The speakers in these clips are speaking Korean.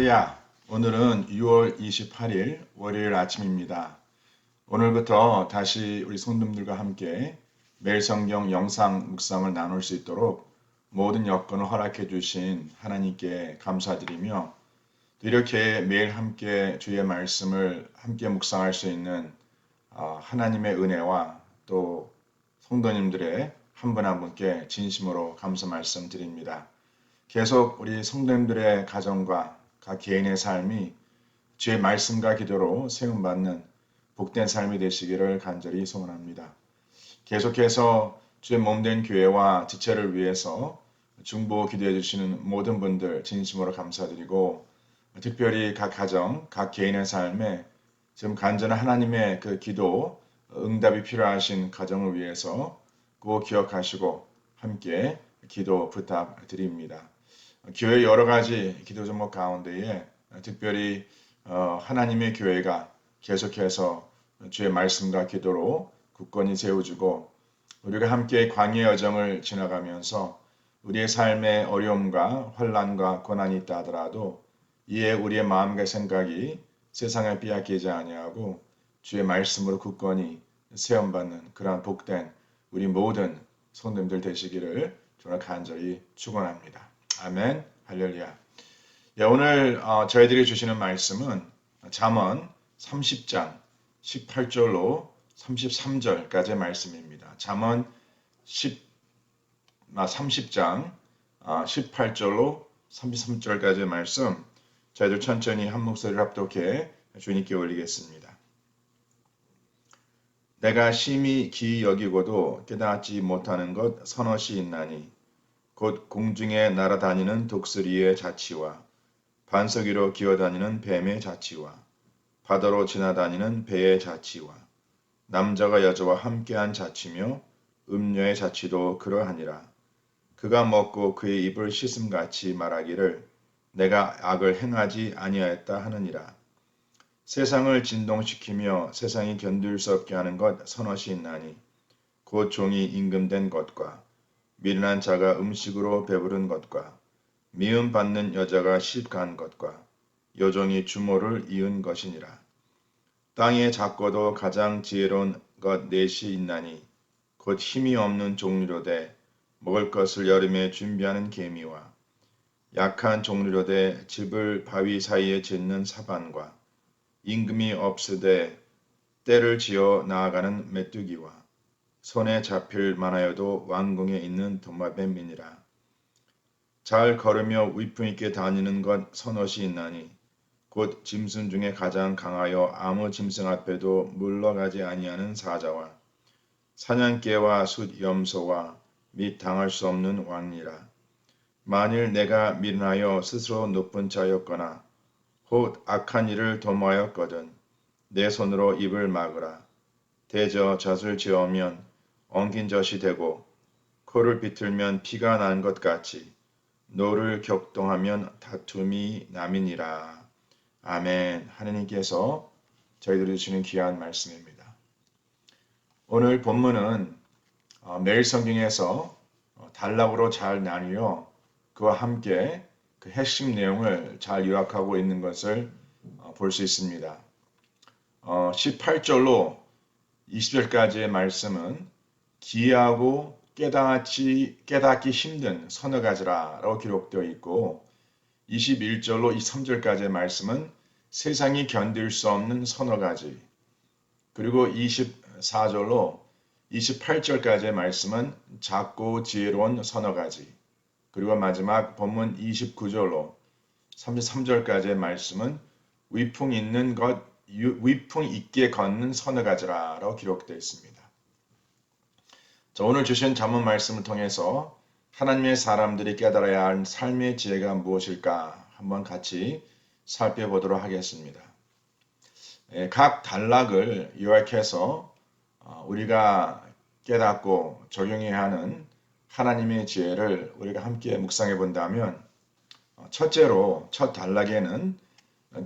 할렐루야! 오늘은 6월 28일 월요일 아침입니다. 오늘부터 다시 우리 성도님들과 함께 매일 성경 영상 묵상을 나눌 수 있도록 모든 여건을 허락해 주신 하나님께 감사드리며 이렇게 매일 함께 주의 말씀을 함께 묵상할 수 있는 하나님의 은혜와 또 성도님들의 한 분 한 분께 진심으로 감사 말씀드립니다. 계속 우리 성도님들의 가정과 각 개인의 삶이 주의 말씀과 기도로 세움받는 복된 삶이 되시기를 간절히 소원합니다. 계속해서 주의 몸된 교회와 지체를 위해서 중보 기도해 주시는 모든 분들 진심으로 감사드리고 특별히 각 가정, 각 개인의 삶에 지금 간절한 하나님의 그 기도 응답이 필요하신 가정을 위해서 꼭 기억하시고 함께 기도 부탁드립니다. 교회 여러 가지 기도 제목 가운데에 특별히 하나님의 교회가 계속해서 주의 말씀과 기도로 굳건히 세워주고 우리가 함께 광야 여정을 지나가면서 우리의 삶에 어려움과 환난과 고난이 있다 하더라도 이에 우리의 마음과 생각이 세상에 빼앗기지 아니하고 주의 말씀으로 굳건히 세움받는 그러한 복된 우리 모든 성도님들 되시기를 저는 간절히 축원합니다. 아멘. 할렐루야. 예, 오늘 저희들이 주시는 말씀은 잠언 30장 18절로 33절까지의 말씀입니다. 잠언 30장 18절로 33절까지의 말씀 저희들 천천히 한 목소리를 합독해 주님께 올리겠습니다. 내가 심히 기이 여기고도 깨닫지 못하는 것 서너시 있나니 곧 공중에 날아다니는 독수리의 자치와 반석 위로 기어다니는 뱀의 자치와 바다로 지나다니는 배의 자치와 남자가 여자와 함께한 자치며 음녀의 자치도 그러하니라. 그가 먹고 그의 입을 씻음같이 말하기를 내가 악을 행하지 아니하였다 하느니라. 세상을 진동시키며 세상이 견딜 수 없게 하는 것 서너시 있나니 곧 종이 임금된 것과 미련한 자가 음식으로 배부른 것과 미움받는 여자가 시집간 것과 여종이 주모를 이은 것이니라. 땅에 작고도 가장 지혜로운 것 넷이 있나니 곧 힘이 없는 종류로되 먹을 것을 여름에 준비하는 개미와 약한 종류로되 집을 바위 사이에 짓는 사반과 임금이 없으되 때를 지어 나아가는 메뚜기와 손에 잡힐 만하여도 왕궁에 있는 도마뱀이니라. 잘 걸으며 위풍 있게 다니는 것 서너시 있나니 곧 짐승 중에 가장 강하여 아무 짐승 앞에도 물러가지 아니하는 사자와 사냥개와 숫 염소와 및 당할 수 없는 왕이라. 만일 내가 미련하여 스스로 높은 자였거나 혹 악한 일을 도모하였거든 내 손으로 입을 막으라. 대저 젖을 지으면 엉킨 젖이 되고 코를 비틀면 피가 나는 것 같이 노를 격동하면 다툼이 남이니라. 아멘. 하느님께서 저희들이 주시는 귀한 말씀입니다. 오늘 본문은 매일 성경에서 단락으로 잘 나뉘어 그와 함께 그 핵심 내용을 잘 요약하고 있는 것을 볼 수 있습니다. 18절로 20절까지의 말씀은 기이하고 깨닫기 힘든 서너 가지라고 기록되어 있고 21절로 23절까지의 말씀은 세상이 견딜 수 없는 서너 가지 그리고 24절로 28절까지의 말씀은 작고 지혜로운 서너 가지 그리고 마지막 본문 29절로 33절까지의 말씀은 위풍 있게 걷는 서너 가지라고 기록되어 있습니다. 자, 오늘 주신 잠언 말씀을 통해서 하나님의 사람들이 깨달아야 할 삶의 지혜가 무엇일까 한번 같이 살펴보도록 하겠습니다. 각 단락을 요약해서 우리가 깨닫고 적용해야 하는 하나님의 지혜를 우리가 함께 묵상해 본다면 첫째로 첫 단락에는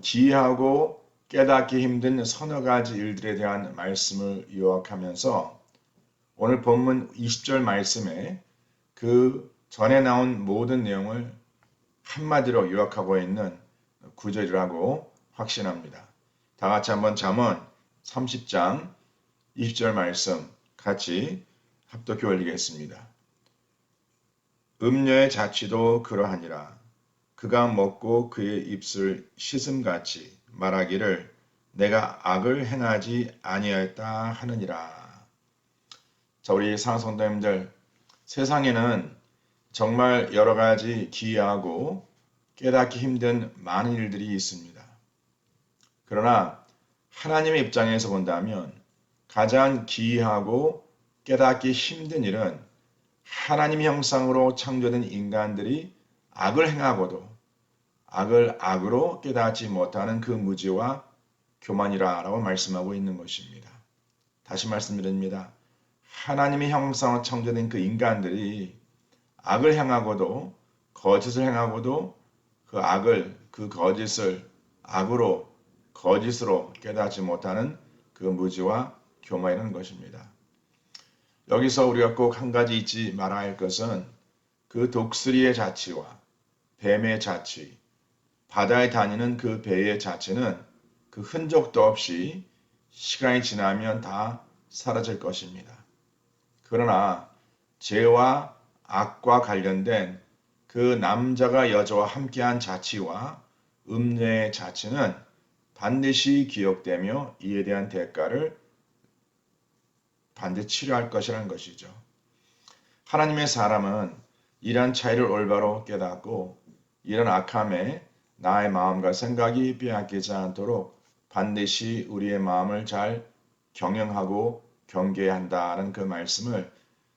기이하고 깨닫기 힘든 서너 가지 일들에 대한 말씀을 요약하면서 오늘 본문 20절 말씀에 그 전에 나온 모든 내용을 한마디로 요약하고 있는 구절이라고 확신합니다. 다 같이 한번 잠언 30장 20절 말씀 같이 합독해 올리겠습니다. 음녀의 자취도 그러하니라. 그가 먹고 그의 입술 씻음같이 말하기를 내가 악을 행하지 아니하였다 하느니라. 자, 우리 사랑성도님들, 세상에는 정말 여러 가지 기이하고 깨닫기 힘든 많은 일들이 있습니다. 그러나 하나님의 입장에서 본다면 가장 기이하고 깨닫기 힘든 일은 하나님의 형상으로 창조된 인간들이 악을 행하고도 악을 악으로 깨닫지 못하는 그 무지와 교만이라고 말씀하고 있는 것입니다. 다시 말씀드립니다. 하나님의 형상으로 창조된 그 인간들이 악을 행하고도 거짓을 행하고도 그 악을 그 거짓을 악으로 거짓으로 깨닫지 못하는 그 무지와 교만이라는 것입니다. 여기서 우리가 꼭 한 가지 잊지 말아야 할 것은 그 독수리의 자취와 뱀의 자취, 바다에 다니는 그 배의 자취는 그 흔적도 없이 시간이 지나면 다 사라질 것입니다. 그러나 죄와 악과 관련된 그 남자가 여자와 함께한 자취와 음녀의 자취는 반드시 기억되며 이에 대한 대가를 반드시 치료할 것이라는 것이죠. 하나님의 사람은 이러한 차이를 올바로 깨닫고 이런 악함에 나의 마음과 생각이 빼앗기지 않도록 반드시 우리의 마음을 잘 경영하고 경계해야 한다는 그 말씀을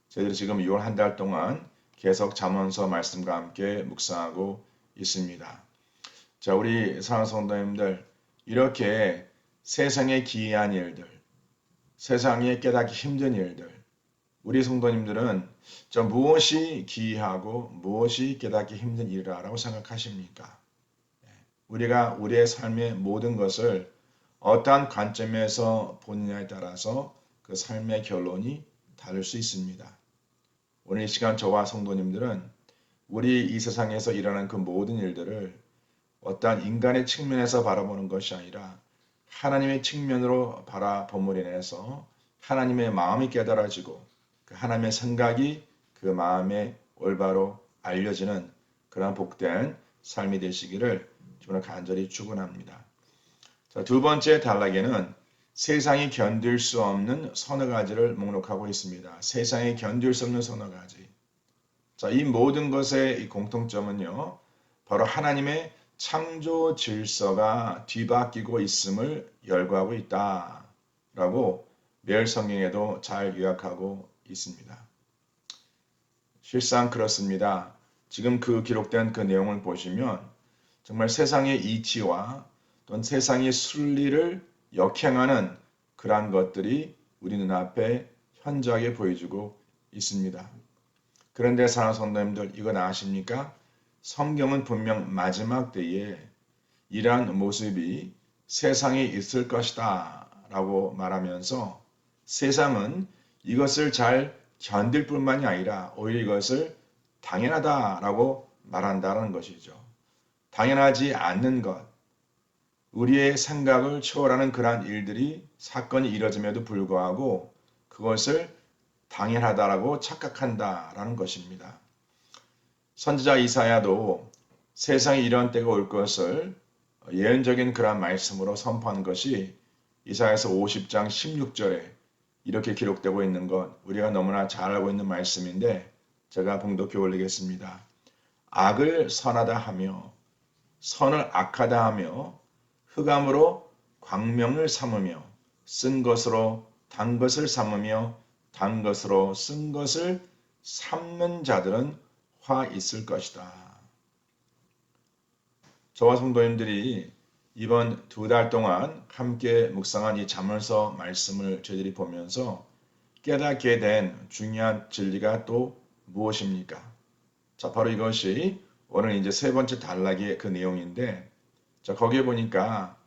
저희들이 지금 6월 한 달 동안 계속 잠언서 말씀과 함께 묵상하고 있습니다. 자, 우리 사랑하는 성도님들, 이렇게 세상의 기이한 일들, 세상에 깨닫기 힘든 일들, 우리 성도님들은 무엇이 기이하고 무엇이 깨닫기 힘든 일이라고 생각하십니까? 우리가 우리의 삶의 모든 것을 어떠한 관점에서 보느냐에 따라서 그 삶의 결론이 다를 수 있습니다. 오늘 이 시간 저와 성도님들은 우리 이 세상에서 일어나는 그 모든 일들을 어떠한 인간의 측면에서 바라보는 것이 아니라 하나님의 측면으로 바라봄으로 인해서 하나님의 마음이 깨달아지고 그 하나님의 생각이 그 마음에 올바로 알려지는 그러한 복된 삶이 되시기를 저는 간절히 축원합니다. 자, 두 번째 단락에는 세상이 견딜 수 없는 서너 가지를 목록하고 있습니다. 세상이 견딜 수 없는 서너 가지. 자, 이 모든 것의 공통점은요, 바로 하나님의 창조 질서가 뒤바뀌고 있음을 열거하고 있다라고 매일 성경에도 잘 요약하고 있습니다. 실상 그렇습니다. 지금 그 기록된 그 내용을 보시면 정말 세상의 이치와 또는 세상의 순리를 역행하는 그러한 것들이 우리 눈앞에 현저하게 보여주고 있습니다. 그런데 사랑하는 성도님들, 이건 아십니까? 성경은 분명 마지막 때에 이러한 모습이 세상에 있을 것이다 라고 말하면서 세상은 이것을 잘 견딜 뿐만이 아니라 오히려 이것을 당연하다라고 말한다는 것이죠. 당연하지 않는 것, 우리의 생각을 초월하는 그러한 일들이 사건이 이뤄짐에도 불구하고 그것을 당연하다라고 착각한다라는 것입니다. 선지자 이사야도 세상에 이런 때가 올 것을 예언적인 그러한 말씀으로 선포한 것이 이사야서 50장 16절에 이렇게 기록되고 있는 것 우리가 너무나 잘 알고 있는 말씀인데 제가 봉독해 올리겠습니다. 악을 선하다 하며 선을 악하다 하며 흑암으로 광명을 삼으며 쓴 것으로 단 것을 삼으며 단 것으로 쓴 것을 삼는 자들은 화 있을 것이다. 저와 성도님들이 이번 두 달 동안 함께 묵상한 이 잠언서 말씀을 저희들이 보면서 깨닫게 된 중요한 진리가 또 무엇입니까? 자, 바로 이것이 오늘 이제 세 번째 단락의 그 내용인데, 자, 거기에 보니까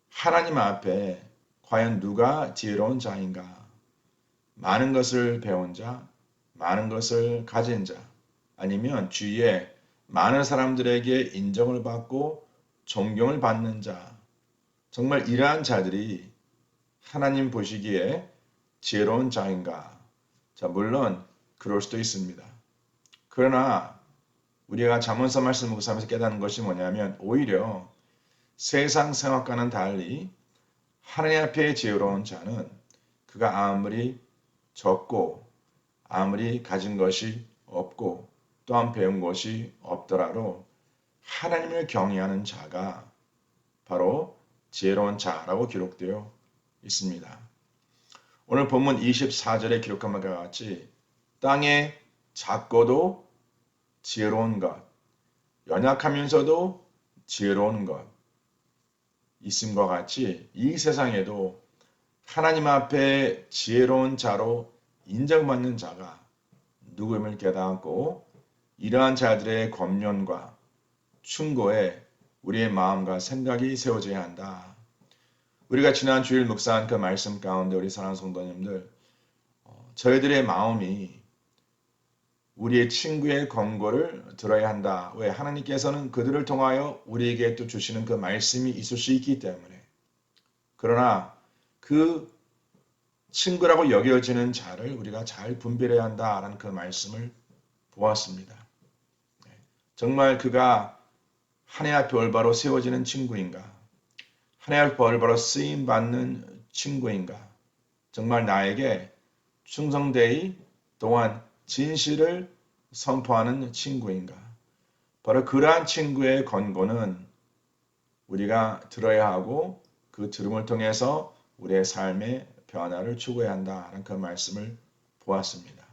하나님 앞에 과연 누가 지혜로운 자인가? 많은 것을 배운 자, 많은 것을 가진 자, 아니면 주위에 많은 사람들에게 인정을 받고 존경을 받는 자, 정말 이러한 자들이 하나님 보시기에 지혜로운 자인가? 자, 물론 그럴 수도 있습니다. 그러나 우리가 잠언서 말씀을 묵상하면서 깨닫는 것이 뭐냐면 오히려 세상 생각과는 달리 하나님 앞에 지혜로운 자는 그가 아무리 적고 아무리 가진 것이 없고 또한 배운 것이 없더라도 하나님을 경외하는 자가 바로 지혜로운 자라고 기록되어 있습니다. 오늘 본문 24절에 기록한 바와 같이 땅에 작고도 지혜로운 것, 연약하면서도 지혜로운 것 있음과 같이 이 세상에도 하나님 앞에 지혜로운 자로 인정받는 자가 누구임을 깨닫고 이러한 자들의 권면과 충고에 우리의 마음과 생각이 세워져야 한다. 우리가 지난 주일 묵상한 그 말씀 가운데 우리 사랑하는 성도님들, 저희들의 마음이 우리의 친구의 권고를 들어야 한다. 왜? 하나님께서는 그들을 통하여 우리에게 또 주시는 그 말씀이 있을 수 있기 때문에. 그러나 그 친구라고 여겨지는 자를 우리가 잘 분별해야 한다라는 그 말씀을 보았습니다. 정말 그가 하나님 앞에 올바로 세워지는 친구인가? 하나님 앞에 올바로 쓰임받는 친구인가? 정말 나에게 충성되이 또한 진실을 선포하는 친구인가? 바로 그러한 친구의 권고는 우리가 들어야 하고 그 들음을 통해서 우리의 삶의 변화를 추구해야 한다는 그 말씀을 보았습니다.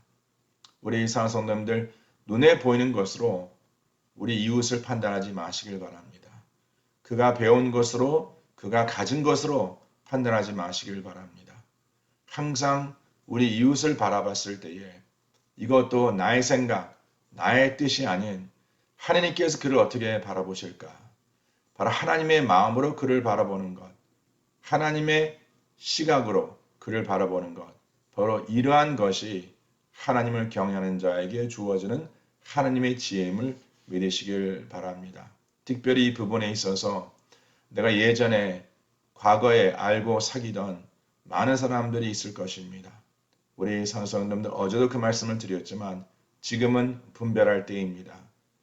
우리 사랑하는 성도님들, 눈에 보이는 것으로 우리 이웃을 판단하지 마시길 바랍니다. 그가 배운 것으로, 그가 가진 것으로 판단하지 마시길 바랍니다. 항상 우리 이웃을 바라봤을 때에 이것도 나의 생각, 나의 뜻이 아닌 하나님께서 그를 어떻게 바라보실까? 바로 하나님의 마음으로 그를 바라보는 것, 하나님의 시각으로 그를 바라보는 것, 바로 이러한 것이 하나님을 경외하는 자에게 주어지는 하나님의 지혜임을 믿으시길 바랍니다. 특별히 이 부분에 있어서 내가 예전에 과거에 알고 사귀던 많은 사람들이 있을 것입니다. 우리 성도님들 어제도 그 말씀을 드렸지만 지금은 분별할 때입니다.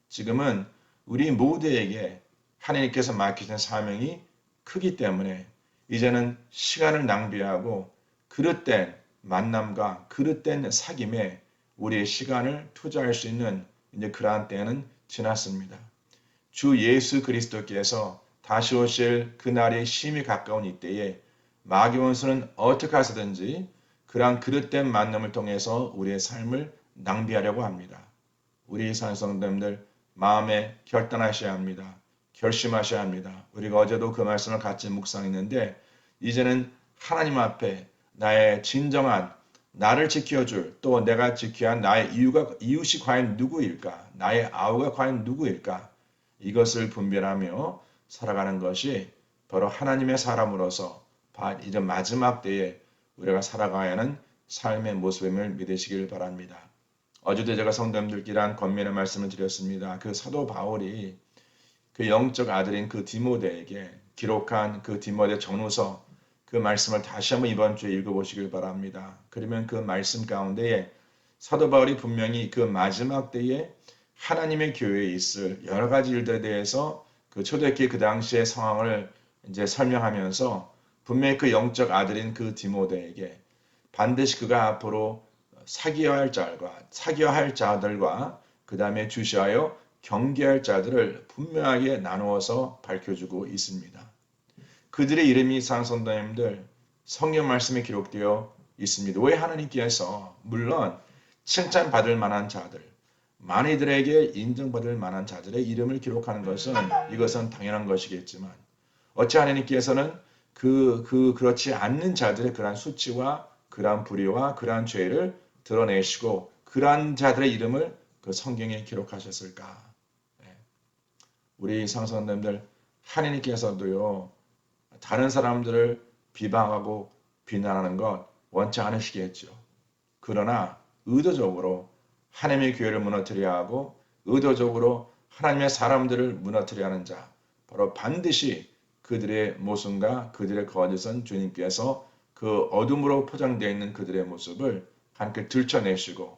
지금은 우리 모두에게 하나님께서 맡기신 사명이 크기 때문에 이제는 시간을 낭비하고 그릇된 만남과 그릇된 사귐에 우리의 시간을 투자할 수 있는 이제 그러한 때는 지났습니다. 주 예수 그리스도께서 다시 오실 그날이 심히 가까운 이때에 마귀 원수는 어떻게 하서든지 그러한 그릇된 만남을 통해서 우리의 삶을 낭비하려고 합니다. 우리 성도님들 마음에 결단하셔야 합니다. 결심하셔야 합니다. 우리가 어제도 그 말씀을 같이 묵상했는데 이제는 하나님 앞에 나의 진정한 나를 지켜줄 또 내가 지켜야 한 나의 이웃이 과연 누구일까? 나의 아우가 과연 누구일까? 이것을 분별하며 살아가는 것이 바로 하나님의 사람으로서 이제 마지막 때에 우리가 살아가야 하는 삶의 모습임을 믿으시길 바랍니다. 어제도 제가 성도님들끼리 한 권면의 말씀을 드렸습니다. 그 사도 바울이 그 영적 아들인 그 디모데에게 기록한 그 디모데 전후서 그 말씀을 다시 한번 이번 주에 읽어보시길 바랍니다. 그러면 그 말씀 가운데에 사도 바울이 분명히 그 마지막 때에 하나님의 교회에 있을 여러 가지 일들에 대해서 그 초대교회 그 당시의 상황을 이제 설명하면서 분명히 그 영적 아들인 그 디모데에게 반드시 그가 앞으로 사귀어야 할 자들과 그 다음에 주시하여 경계할 자들을 분명하게 나누어서 밝혀주고 있습니다. 그들의 이름이 성도님들 성경 말씀에 기록되어 있습니다. 왜 하나님께서 물론 칭찬받을 만한 자들, 많이들에게 인정받을 만한 자들의 이름을 기록하는 것은 이것은 당연한 것이겠지만 어찌 하나님께서는 그렇지 않는 자들의 그러한 수치와 그러한 불의와 그러한 죄를 드러내시고 그러한 자들의 이름을 그 성경에 기록하셨을까? 우리 성도님들 하나님께서도요 다른 사람들을 비방하고 비난하는 것 원치 않으시겠죠. 그러나 의도적으로 하나님의 교회를 무너뜨려 하고 의도적으로 하나님의 사람들을 무너뜨려 하는 자 바로 반드시 그들의 모습과 그들의 거짓은 주님께서 그 어둠으로 포장되어 있는 그들의 모습을 하나님께 들춰내시고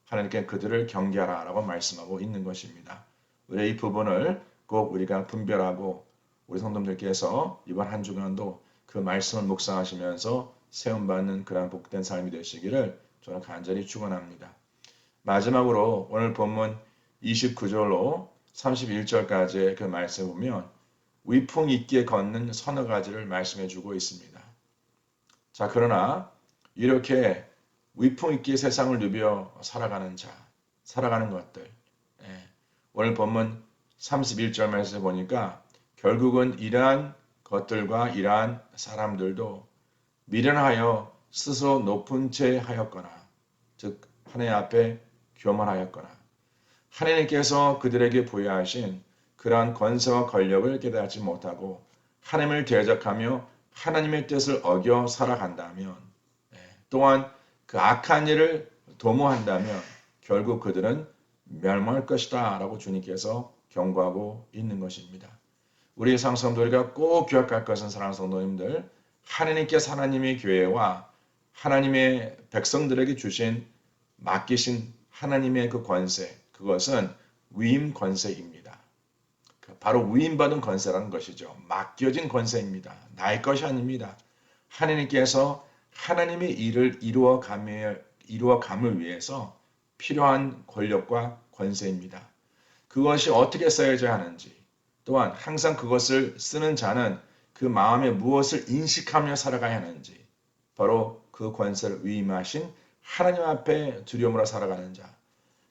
하나님께 그들을 경계하라라고 말씀하고 있는 것입니다. 우리 이 부분을 꼭 우리가 분별하고 우리 성도님들께서 이번 한 주간도 그 말씀을 묵상하시면서 세움받는 그러한 복된 삶이 되시기를 저는 간절히 축원합니다. 마지막으로 오늘 본문 29절로 31절까지의 그 말씀을 보면 위풍 있게 걷는 서너 가지를 말씀해 주고 있습니다. 자, 그러나 이렇게 위풍 있게 세상을 누벼 살아가는 자, 살아가는 것들. 예, 오늘 본문 31절 말씀에 보니까 결국은 이러한 것들과 이러한 사람들도 미련하여 스스로 높은 채 하였거나, 즉 하나님 앞에 교만하였거나, 하나님께서 그들에게 부여하신 그러한 권세와 권력을 깨닫지 못하고 하나님을 대적하며 하나님의 뜻을 어겨 살아간다면, 또한 그 악한 일을 도모한다면 결국 그들은 멸망할 것이다 라고 주님께서 경고하고 있는 것입니다. 우리 상성도리가 꼭 기억할 것은 사랑하는 성도님들, 하나님께서 하나님의 교회와 하나님의 백성들에게 주신 맡기신 하나님의 그 권세, 그것은 위임 권세입니다. 바로 위임받은 권세라는 것이죠. 맡겨진 권세입니다. 나의 것이 아닙니다. 하나님께서 하나님의 일을 이루어감을 위해서 필요한 권력과 권세입니다. 그것이 어떻게 써야지 하는지, 또한 항상 그것을 쓰는 자는 그 마음에 무엇을 인식하며 살아가야 하는지, 바로 그 권세를 위임하신 하나님 앞에 두려움으로 살아가는 자,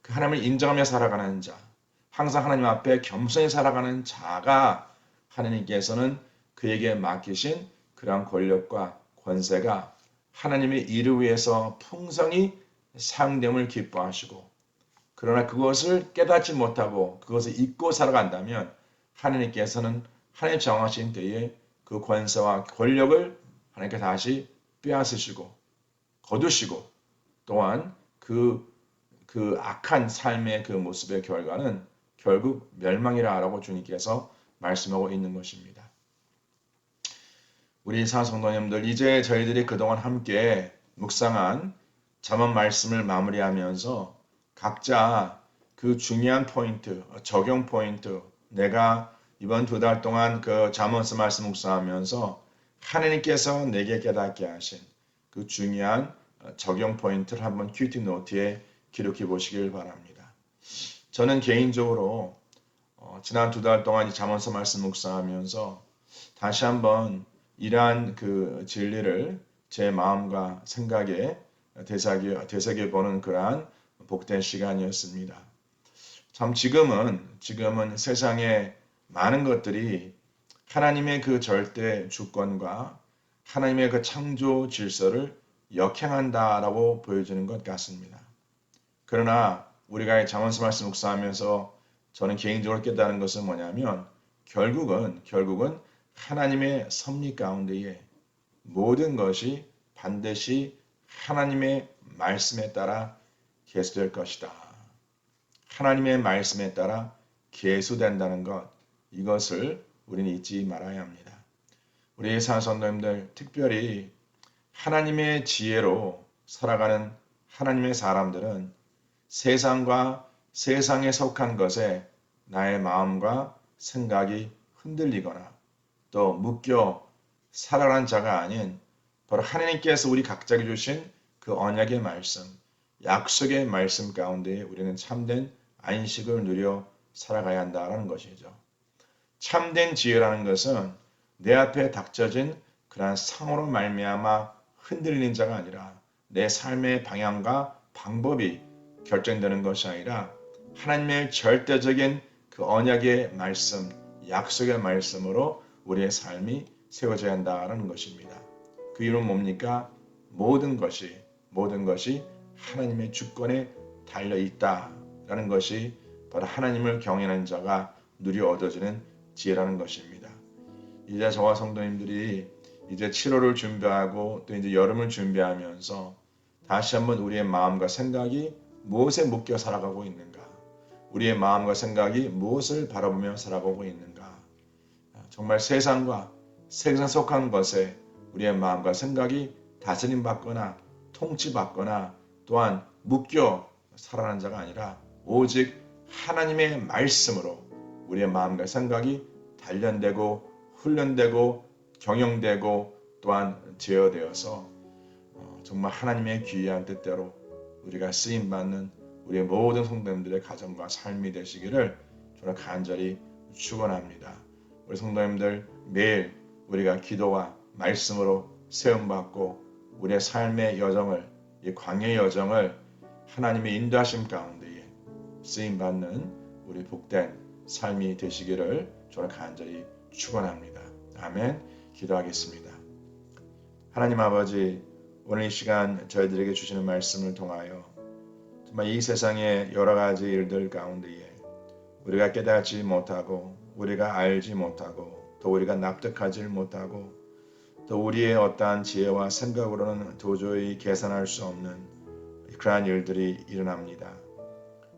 그 하나님을 인정하며 살아가는 자, 항상 하나님 앞에 겸손히 살아가는 자가 하나님께서는 그에게 맡기신 그러한 권력과 권세가 하나님의 일을 위해서 풍성히 사용됨을 기뻐하시고, 그러나 그것을 깨닫지 못하고 그것을 잊고 살아간다면 하나님께서는 하나님 정하신 때에 그 권세와 권력을 하나님께 다시 빼앗으시고 거두시고, 또한 그 악한 삶의 그 모습의 결과는 결국 멸망이라고 주님께서 말씀하고 있는 것입니다. 우리 사성도님들, 이제 저희들이 그동안 함께 묵상한 잠언 말씀을 마무리하면서 각자 그 중요한 포인트, 적용 포인트, 내가 이번 2달 동안 그 잠언서 말씀 묵상하면서 하나님께서 내게 깨닫게 하신 그 중요한 적용 포인트를 한번 큐티 노트에 기록해 보시길 바랍니다. 저는 개인적으로 지난 2달 동안 이 잠언서 말씀 묵상하면서 다시 한번 이러한 그 진리를 제 마음과 생각에 되새겨 보는 그러한 복된 시간이었습니다. 참 지금은 세상에 많은 것들이 하나님의 그 절대 주권과 하나님의 그 창조 질서를 역행한다라고 보여지는 것 같습니다. 그러나 우리가 이 잠언서 말씀 묵상하면서 저는 개인적으로 깨달은 것은 뭐냐면 결국은 하나님의 섭리 가운데에 모든 것이 반드시 하나님의 말씀에 따라 계수될 것이다. 하나님의 말씀에 따라 계수된다는 것, 이것을 우리는 잊지 말아야 합니다. 우리 사성도님들, 특별히 하나님의 지혜로 살아가는 하나님의 사람들은 세상과 세상에 속한 것에 나의 마음과 생각이 흔들리거나 또 묶여 살아가는 자가 아닌 바로 하나님께서 우리 각자에게 주신 그 언약의 말씀, 약속의 말씀 가운데 우리는 참된 안식을 누려 살아가야 한다는 것이죠. 참된 지혜라는 것은 내 앞에 닥쳐진 그러한 상으로 말미암아 흔들리는 자가 아니라 내 삶의 방향과 방법이 결정되는 것이 아니라 하나님의 절대적인 그 언약의 말씀, 약속의 말씀으로 우리의 삶이 세워져야 한다는 것입니다. 그 이유는 뭡니까? 모든 것이 하나님의 주권에 달려 있다라는 것이 바로 하나님을 경외하는 자가 누려 얻어지는 지혜라는 것입니다. 이제 저와 성도님들이 이제 7월을 준비하고 또 이제 여름을 준비하면서 다시 한번 우리의 마음과 생각이 무엇에 묶여 살아가고 있는가? 우리의 마음과 생각이 무엇을 바라보며 살아가고 있는가? 정말 세상과 세상 속한 것에 우리의 마음과 생각이 다스림받거나 통치받거나 또한 묶여 살아가는 자가 아니라 오직 하나님의 말씀으로 우리의 마음과 생각이 단련되고 훈련되고 경영되고 또한 제어되어서 정말 하나님의 귀한 뜻대로 우리가 쓰임받는 우리의 모든 성도님들의 가정과 삶이 되시기를 저는 간절히 축원합니다. 우리 성도님들 매일 우리가 기도와 말씀으로 세움받고 우리의 삶의 여정을 이 광야의 여정을 하나님의 인도하심 가운데에 쓰임받는 우리 복된 삶이 되시기를 저는 간절히 축원합니다. 아멘. 기도하겠습니다. 하나님 아버지, 오늘 이 시간 저희들에게 주시는 말씀을 통하여 정말 이 세상의 여러 가지 일들 가운데에 우리가 깨닫지 못하고 우리가 알지 못하고 또 우리가 납득하지 못하고 또 우리의 어떠한 지혜와 생각으로는 도저히 계산할 수 없는 그러한 일들이 일어납니다.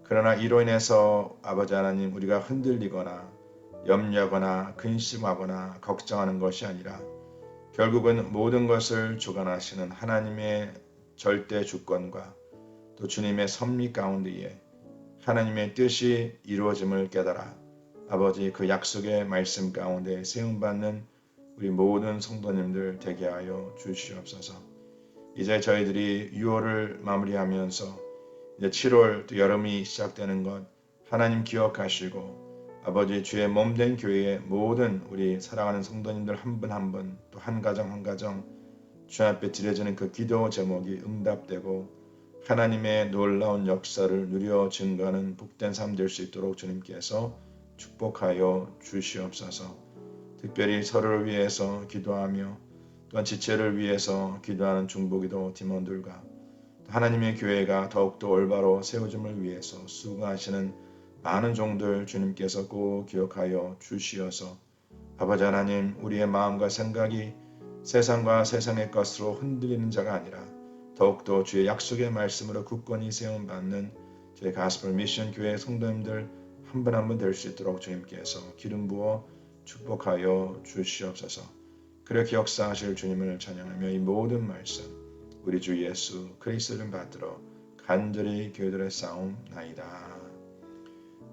그러나 이로 인해서 아버지 하나님 우리가 흔들리거나 염려하거나 근심하거나 걱정하는 것이 아니라 결국은 모든 것을 주관하시는 하나님의 절대 주권과 또 주님의 섭리 가운데에 하나님의 뜻이 이루어짐을 깨달아 아버지 그 약속의 말씀 가운데 세움받는 우리 모든 성도님들 되게 하여 주시옵소서. 이제 저희들이 6월을 마무리하면서 이제 7월 또 여름이 시작되는 것 하나님 기억하시고 아버지 주의 몸된 교회의 모든 우리 사랑하는 성도님들 한 분 한 분 또 한 가정 한 가정 주 앞에 드려지는 그 기도 제목이 응답되고 하나님의 놀라운 역사를 누려 증거하는 복된 삶 될 수 있도록 주님께서 축복하여 주시옵소서. 특별히 서로를 위해서 기도하며 또한 지체를 위해서 기도하는 중보기도 팀원들과 하나님의 교회가 더욱더 올바로 세워짐을 위해서 수고하시는 많은 종들 주님께서 꼭 기억하여 주시어서 아버지 하나님 우리의 마음과 생각이 세상과 세상의 것으로 흔들리는 자가 아니라 더욱더 주의 약속의 말씀으로 굳건히 세움받는 저희 가스펠 미션 교회 성도님들 한 분 한 분 될 수 있도록 주님께서 기름 부어 축복하여 주시옵소서. 그렇게 역사하실 주님을 찬양하며 이 모든 말씀 우리 주 예수 그리스도를 받들어 간절히 기도드려 싸움나이다.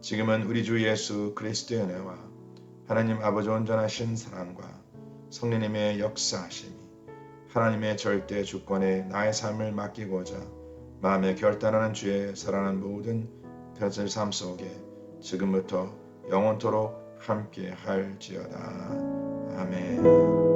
지금은 우리 주 예수 그리스도의 은혜와 하나님 아버지 온전하신 사랑과 성령님의 역사하심이 하나님의 절대 주권에 나의 삶을 맡기고자 마음에 결단하는 주의 사랑하는 모든 별들 삶 속에 지금부터 영원토록 함께 할지어다. 아멘.